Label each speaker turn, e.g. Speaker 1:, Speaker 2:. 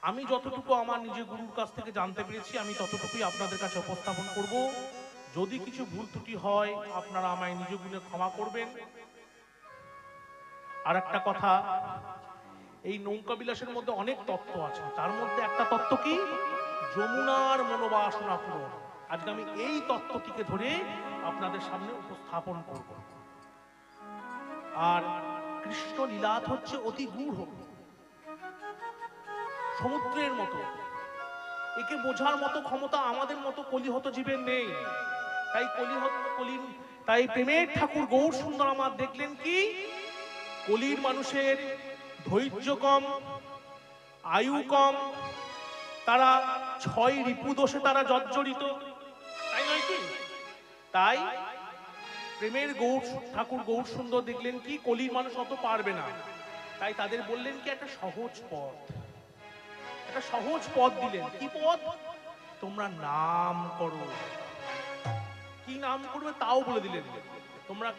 Speaker 1: আমি যতটুকু আমার নিজের গুরুর কাছ থেকে জানতে পেরেছি আমি ততটুকুই আপনাদের কাছে উপস্থাপন করব। যদি কিছু ভুল ত্রুটি হয় আপনারা আমায় নিজ গুণে ক্ষমা করবেন। আর একটা কথা, এই নৌকা বিলাসের মধ্যে অনেক তত্ত্ব আছে, তার মধ্যে একটা তত্ত্ব কি, যমুনার মনোবাসনা পূরণ। আজকে আমি এই তত্ত্বটিকে ধরে আপনাদের সামনে উপস্থাপন করব। আর কৃষ্ণ লীলাত হচ্ছে অতি গূঢ়, সমুদ্রের মতো। একে বোঝার মতো ক্ষমতা আমাদের মতো কলিহত জীবের নেই। তাই তাই প্রেমের ঠাকুর গৌর সুন্দর আমার দেখলেন কি, কলির মানুষের ধৈর্য কম, আয়ু কম, তারা 6 রিপু দোষে তারা জর্জরিত, তাই নয় কি? তাই প্রেমের ঠাকুর গৌর সুন্দর দেখলেন কি, কলির মানুষ অত পারবে না, তাই তাদের বললেন কি একটা সহজ পথ, একটা সহজ পথ দিলেন। কি পথ? তোমরা নাম করো। কি নাম করবে তাও বলে দিলেন। তোমরা